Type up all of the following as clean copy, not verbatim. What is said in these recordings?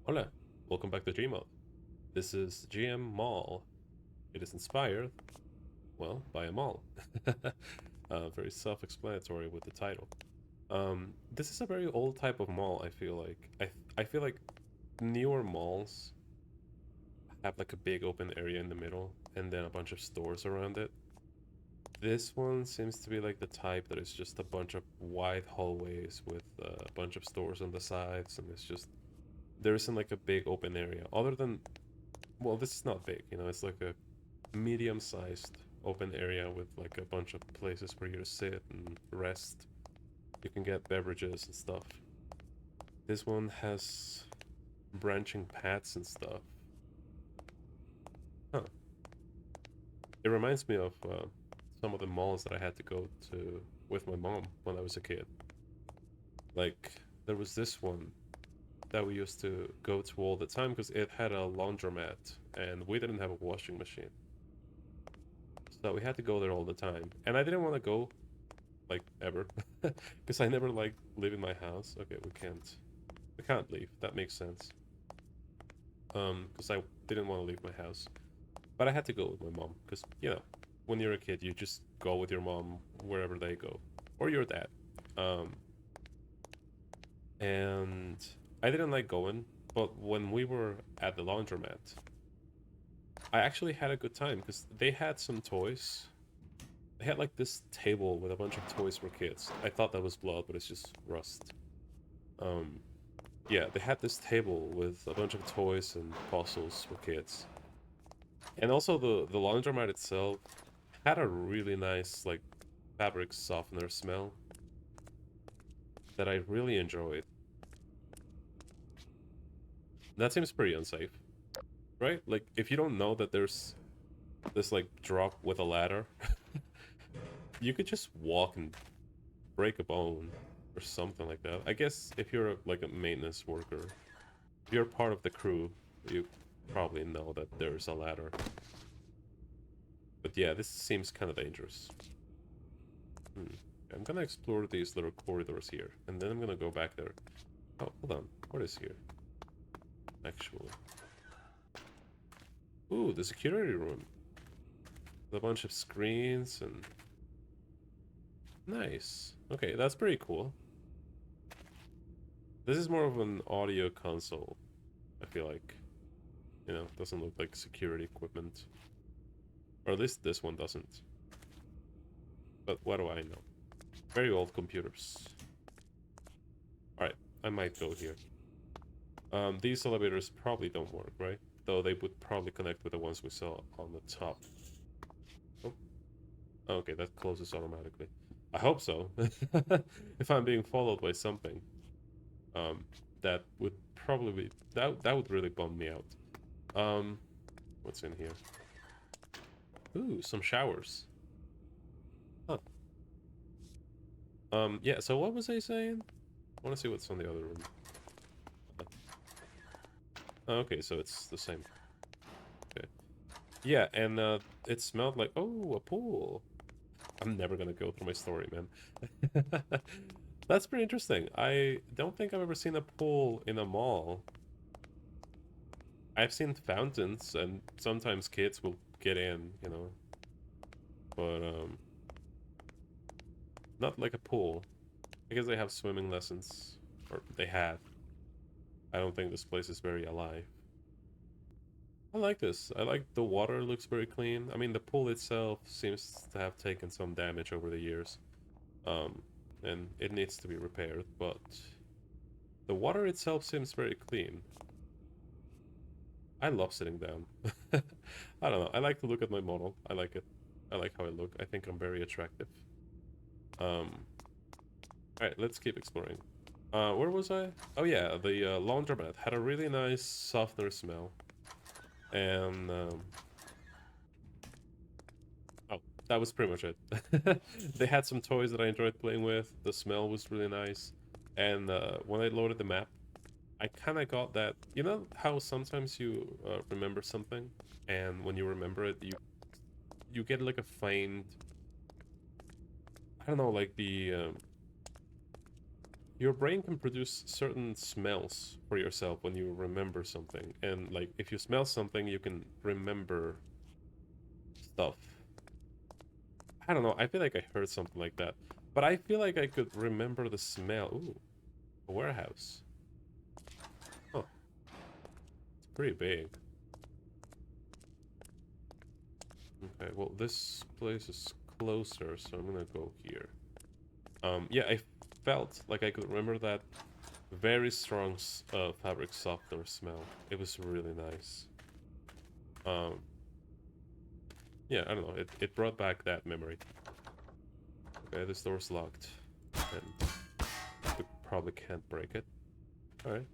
Hola, welcome back to GMod. This is GM Mall. It is inspired, well, by a mall. Very self-explanatory with the title. This is a very old type of mall, I feel like. I feel like newer malls have like a big open area in the middle and then a bunch of stores around it. This one seems to be like the type that is just a bunch of wide hallways with a bunch of stores on the sides, and it's just there isn't like a big open area other than, well, this is not big, it's like a medium-sized open area with like a bunch of places for you to sit and rest. You can get beverages and stuff. This one has branching paths and stuff. Huh. It reminds me of some of the malls that I had to go to with my mom when I was a kid. Like, there was this one that we used to go to all the time because it had a laundromat and we didn't have a washing machine. So we had to go there all the time. And I didn't want to go like ever because I never like leaving my house. Okay, we can't leave. That makes sense. Because I didn't want to leave my house, but I had to go with my mom because when you're a kid you just go with your mom wherever they go, or your dad. um and I didn't like going, but when we were at the laundromat I actually had a good time because they had some toys. They had like this table with a bunch of toys for kids. I thought that was blood, but it's just rust. um Yeah, they had this table with a bunch of toys and puzzles for kids. And also the laundromat itself had a really nice like fabric softener smell that I really enjoyed. That seems pretty unsafe, right? Like if you don't know that there's this like drop with a ladder, you could just walk and break a bone or something like that. I guess if you're like a maintenance worker, if you're part of the crew, you probably know that there's a ladder. But yeah, this seems kind of dangerous. Hmm. I'm gonna explore these little corridors here, and then I'm gonna go back there. Oh, hold on. What is here, actually? Ooh, the security room. With a bunch of screens and... Nice. Okay, that's pretty cool. This is more of an audio console, I feel like. Doesn't look like security equipment. Or at least this one doesn't. But what do I know? Very old computers. Alright, I might go here. These elevators probably don't work, right? Though they would probably connect with the ones we saw on the top. Oh, okay, that closes automatically. I hope so. If I'm being followed by something, um, that would probably that would really bum me out. What's in here? Ooh, some showers. Huh. Yeah. So what was I saying? I want to see what's on the other room. Okay, so it's the same. Okay. Yeah, and it smelled like, oh, a pool. I'm never gonna go through my story, man. That's pretty interesting. I don't think I've ever seen a pool in a mall. I've seen fountains, and sometimes kids will get in, but not like a pool. I guess they have swimming lessons, or they had. I don't think this place is very alive. I like this. I like the water looks very clean. I mean, the pool itself seems to have taken some damage over the years. Um, and it needs to be repaired, but the water itself seems very clean. I love sitting down. I don't know. I like to look at my model. I like it. I like how I look. I think I'm very attractive. Um, alright, let's keep exploring. Where was I? Oh yeah, the laundromat had a really nice softener smell. And, oh, that was pretty much it. They had some toys that I enjoyed playing with. The smell was really nice. And when I loaded the map, I kind of got that. You know how sometimes you remember something, and when you remember it, you get like a faint. I don't know, like the your brain can produce certain smells for yourself when you remember something. And like if you smell something, you can remember stuff. I don't know. I feel like I heard something like that. But I feel like I could remember the smell. Ooh, a warehouse. Oh, it's pretty big. Okay, well, this place is closer, so I'm gonna go here. Yeah, I felt like I could remember that very strong fabric softener smell. It was really nice. Um, yeah, I don't know. It brought back that memory. Okay, this door's locked, and we probably can't break it. All right,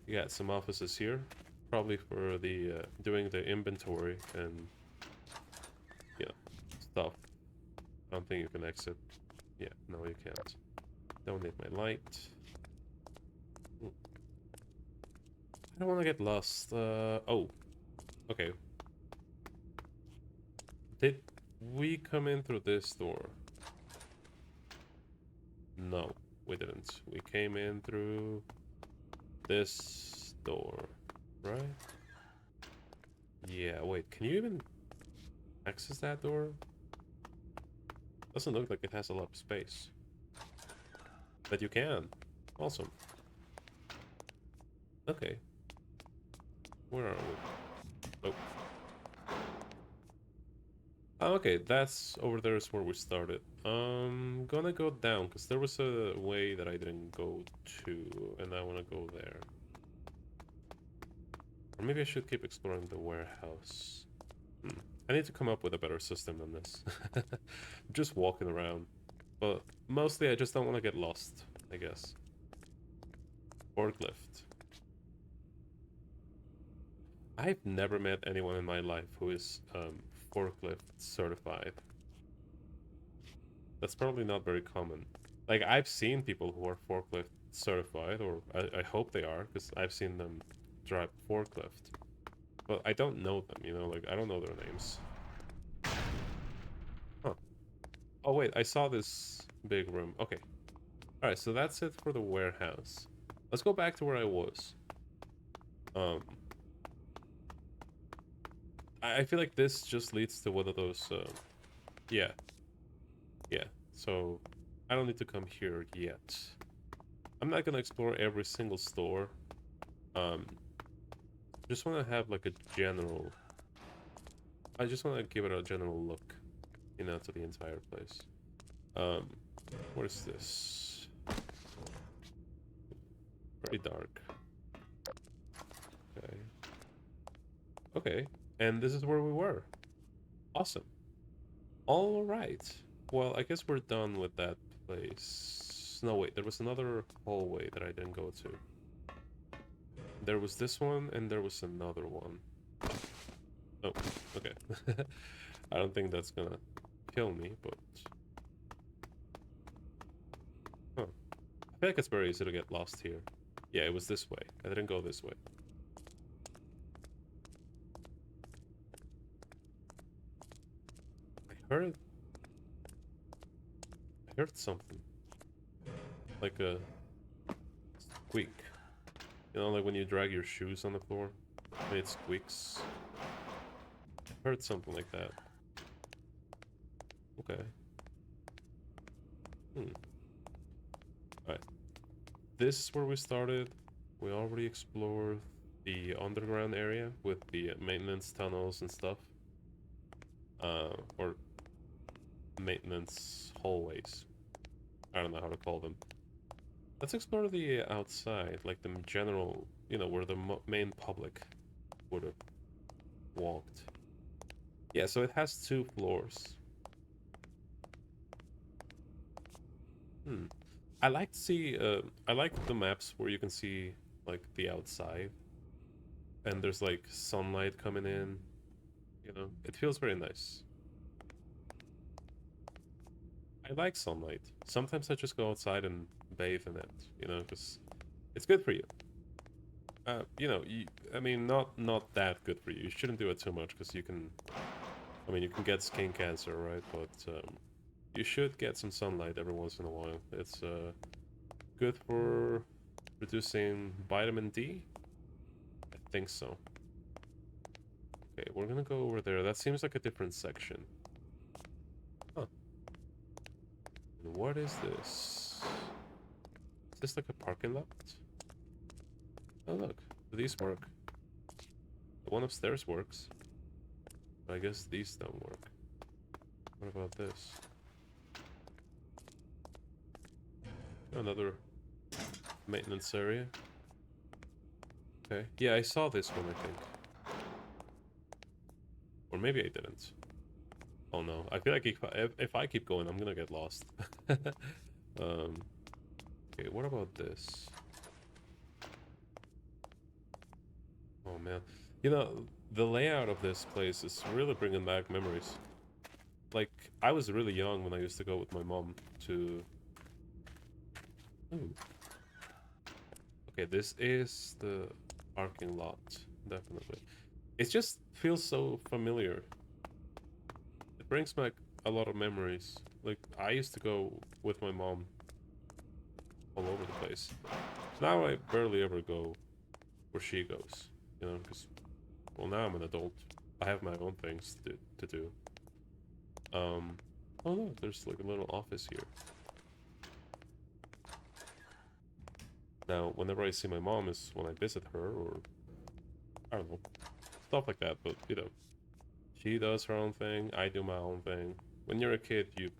we got some offices here, probably for the doing the inventory and you know stuff. I don't think you can exit. Yeah, no, you can't. Don't need my light. I don't want to get lost. Oh, okay. Did we come in through this door? No, we didn't. We came in through this door, right? Yeah, wait, can you even access that door? Doesn't look like it has a lot of space. But you can. Awesome. Okay. Where are we? Oh. Oh, okay, that's over there is where we started. Gonna go down, because there was a way that I didn't go to, and I want to go there. Or maybe I should keep exploring the warehouse. I need to come up with a better system than this. Just walking around. But mostly I just don't want to get lost, I guess. Forklift. I've never met anyone in my life who is forklift certified. That's probably not very common. Like, I've seen people who are forklift certified, or I hope they are, because I've seen them drive forklift. But I don't know them, you know, like, I don't know their names. Huh. Oh, wait, I saw this big room. Okay. Alright, so that's it for the warehouse. Let's go back to where I was. Um, I feel like this just leads to one of those, yeah. Yeah, so I don't need to come here yet. I'm not gonna explore every single store. Um, just want to have like a general... I just want to give it a general look, you know, to the entire place. Um, where's this? Very dark. Okay. Okay, and this is where we were. Awesome. All right. Well, I guess we're done with that place. No, wait, there was another hallway that I didn't go to. There was this one, and there was another one. Oh, okay. I don't think that's gonna kill me, but... Huh. I feel like it's very easy to get lost here. Yeah, it was this way. I didn't go this way. I heard... I heard something. Like a... squeak. You know, like when you drag your shoes on the floor? And it squeaks. I heard something like that. Okay. Alright. This is where we started. We already explored the underground area with the maintenance tunnels and stuff. Or maintenance hallways. I don't know how to call them. Let's explore the outside, like the general, you know, where the main public would have walked. Yeah, so it has 2 floors. I like to see, I like the maps where you can see, like, the outside. And there's, like, sunlight coming in. You know, it feels very nice. I like sunlight. Sometimes I just go outside and bathe in it, you know, because it's good for you. You know, I mean, not that good for you. You shouldn't do it too much, because you can... I mean, you can get skin cancer, right? But, you should get some sunlight every once in a while. It's, good good for reducing vitamin D? I think so. Okay, we're gonna go over there. That seems like a different section. Huh. And what is this? Is this like a parking lot? Oh look, these work. The one upstairs works. But I guess these don't work. What about this? Another maintenance area. Okay. Yeah, I saw this one, I think. Or maybe I didn't. Oh no. I feel like if I keep going, I'm gonna get lost. Okay, what about this? Oh man. You know, the layout of this place is really bringing back memories. Like, I was really young when I used to go with my mom to... Ooh. Okay, this is the parking lot, definitely. It just feels so familiar. It brings back a lot of memories. Like, I used to go with my mom all over the place. Now I barely ever go where she goes, you know, because, well, now I'm an adult. I have my own things to do. Oh no, there's like a little office here. Now, whenever I see my mom is when I visit her, or, I don't know, stuff like that, but, you know, she does her own thing, I do my own thing. When you're a kid, you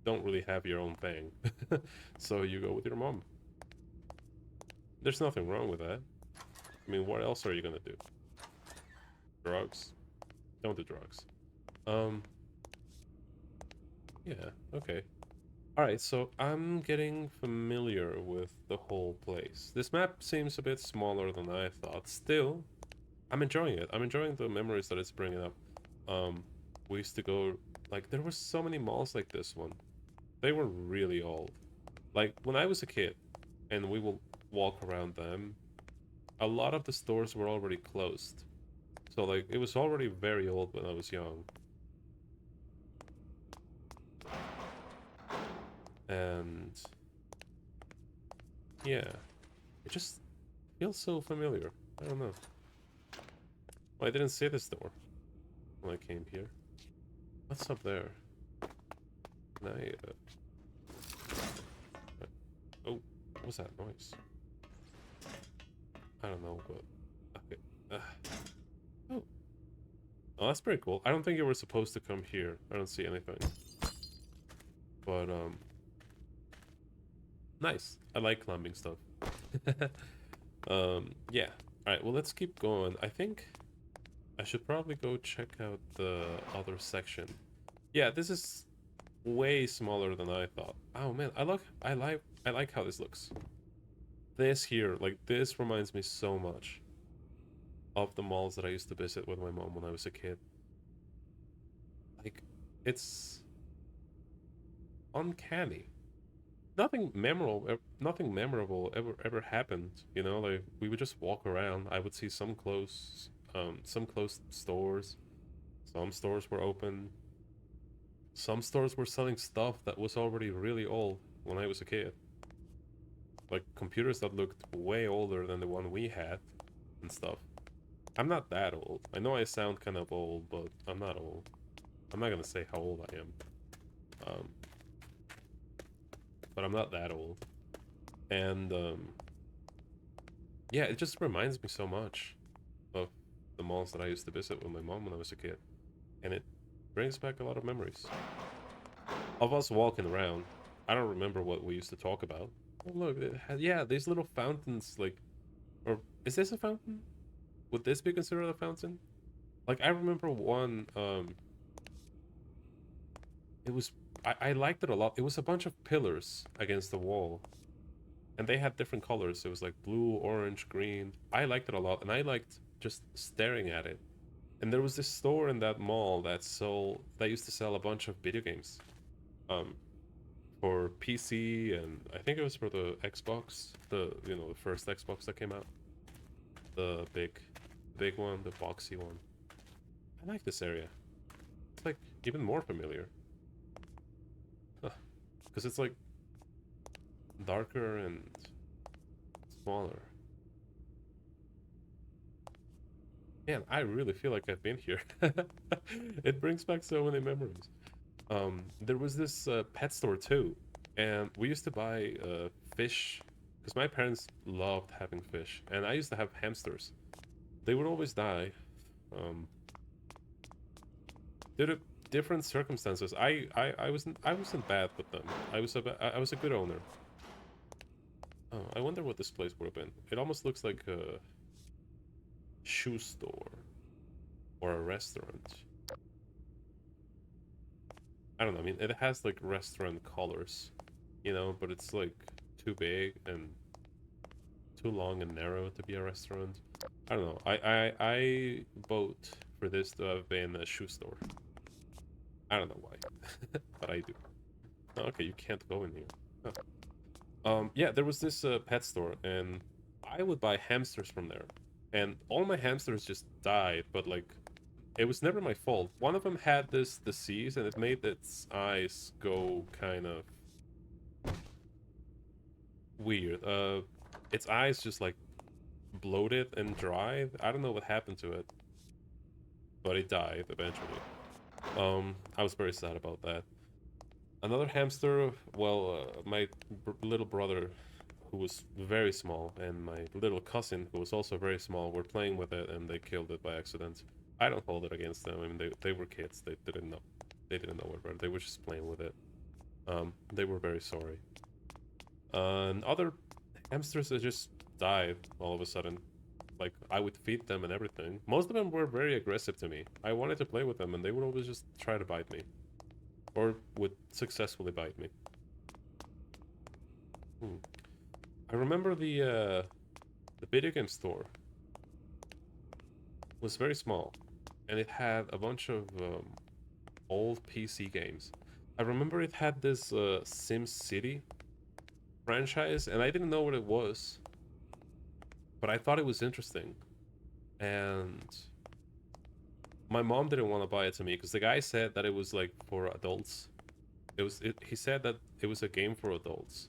don't really have your own thing, so you go with your mom. There's nothing wrong with that. I mean, what else are you gonna do? Drugs? Don't do drugs. Yeah, okay. Alright, so I'm getting familiar with the whole place. This map seems a bit smaller than I thought. Still, I'm enjoying it. I'm enjoying the memories that it's bringing up. We used to go... Like, there were so many malls like this one. They were really old. Like, when I was a kid, and we will walk around them, a lot of the stores were already closed. So, like, it was already very old when I was young. And... yeah. It just feels so familiar. I don't know. Well, I didn't see this door when I came here. What's up there? Can I, oh, what was that noise? I don't know, but... okay. Oh. Oh, that's pretty cool. I don't think you were supposed to come here. I don't see anything. But, nice. I like climbing stuff. Yeah. Alright, well, let's keep going. I think I should probably go check out the other section. Yeah, this is way smaller than I thought. Oh man, I like how this looks. This here, like, this reminds me so much of the malls that I used to visit with my mom when I was a kid. Like, it's uncanny. Nothing memorable ever happened, you know? Like, we would just walk around. I would see some closed stores. Some stores were open. Some stores were selling stuff that was already really old when I was a kid. Like, computers that looked way older than the one we had and stuff. I'm not that old. I know I sound kind of old, but I'm not old. I'm not gonna say how old I am. But I'm not that old. And, yeah, it just reminds me so much of the malls that I used to visit with my mom when I was a kid. And it brings back a lot of memories of us walking around. I don't remember what we used to talk about. Oh, look, yeah, these little fountains, like... or, is this a fountain? Would this be considered a fountain? Like, I remember one, it was... I liked it a lot. It was a bunch of pillars against the wall. And they had different colors. It was like blue, orange, green. I liked it a lot, and I liked just staring at it. And there was this store in that mall that used to sell a bunch of video games. For PC, and I think it was for the Xbox, the first Xbox that came out. The big one, the boxy one. I like this area. It's like even more familiar. Because it's like darker and smaller. Man, I really feel like I've been here. It brings back so many memories. There was this pet store too, and we used to buy fish because my parents loved having fish, and I used to have hamsters. They would always die um, due to different circumstances. I wasn't bad with them. I was a good owner. Oh, I wonder what this place would have been. It almost looks like a shoe store or a restaurant. I don't know. I mean, it has like restaurant colors, you know, but it's like too big and too long and narrow to be a restaurant. I don't know. I vote for this to have been a shoe store. I don't know why, but I do. Okay, you can't go in here. Huh. Yeah, there was this pet store, and I would buy hamsters from there, and all my hamsters just died. But like, it was never my fault. One of them had this disease, and it made its eyes go kind of weird. Its eyes just like bloated and dried. I don't know what happened to it, but it died eventually. I was very sad about that. Another hamster, well, my little brother, who was very small, and my little cousin, who was also very small, were playing with it, and they killed it by accident. I don't hold it against them. I mean, they were kids. They didn't know. They didn't know what. They were just playing with it. They were very sorry. And other hamsters that just died all of a sudden. Like, I would feed them and everything. Most of them were very aggressive to me. I wanted to play with them, and they would always just try to bite me. Or would successfully bite me. I remember the video game store was very small, and it had a bunch of old PC games. I remember it had this Sim City franchise, and I didn't know what it was, but I thought it was interesting. And my mom didn't want to buy it to me because the guy said that it was like for adults. He said that it was a game for adults.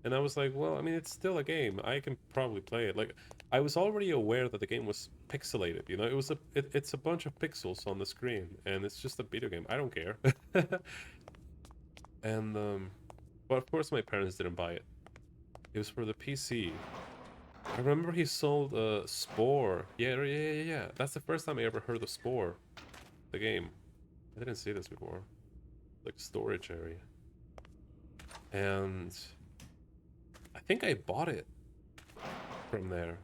And I was like, well, I mean, it's still a game. I can probably play it. Like, I was already aware that the game was pixelated, you know? It's a bunch of pixels on the screen, and it's just a video game. I don't care. And but of course my parents didn't buy it. It was for the PC. I remember he sold Spore. Yeah. That's the first time I ever heard of Spore, the game. I didn't see this before. Like storage area. And I think I bought it from there.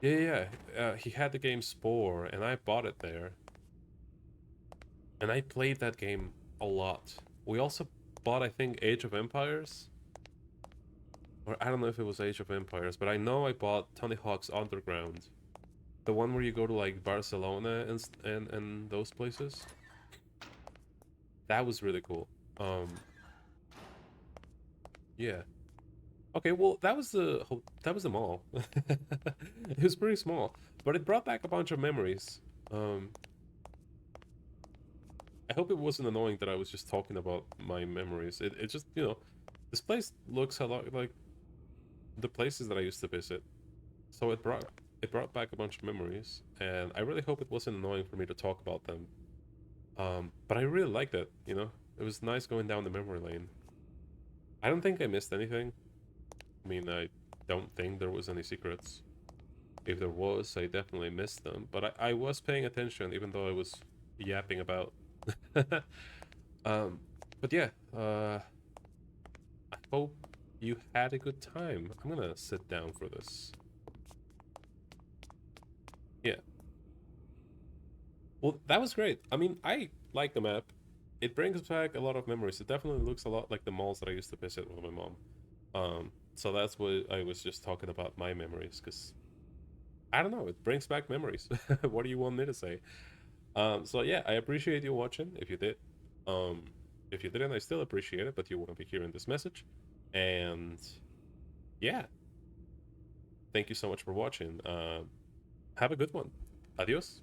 Yeah. He had the game Spore, and I bought it there. And I played that game a lot. We also bought, I think, Age of Empires. Or I don't know if it was Age of Empires, but I know I bought Tony Hawk's Underground. The one where you go to, like, Barcelona and those places. That was really cool. Yeah. Okay, well, that was the mall. It was pretty small, but it brought back a bunch of memories. I hope it wasn't annoying that I was just talking about my memories. It just, you know, this place looks a lot like the places that I used to visit. So it brought back a bunch of memories, and I really hope it wasn't annoying for me to talk about them. But I really liked it, you know? It was nice going down the memory lane. I don't think I missed anything. I mean, I don't think there was any secrets. If there was, I definitely missed them. But I was paying attention, even though I was yapping about. um, but yeah, I hope you had a good time. I'm gonna sit down for this. Yeah. Well, that was great. I mean, I like the map. It brings back a lot of memories. It definitely looks a lot like the malls that I used to visit with my mom. So that's what I was just talking about my memories, because I don't know, it brings back memories. What do you want me to say? So yeah, I appreciate you watching. If you did, um, if you didn't, I still appreciate it. But you wouldn't be hearing this message. And yeah, thank you so much for watching. Have a good one. Adios.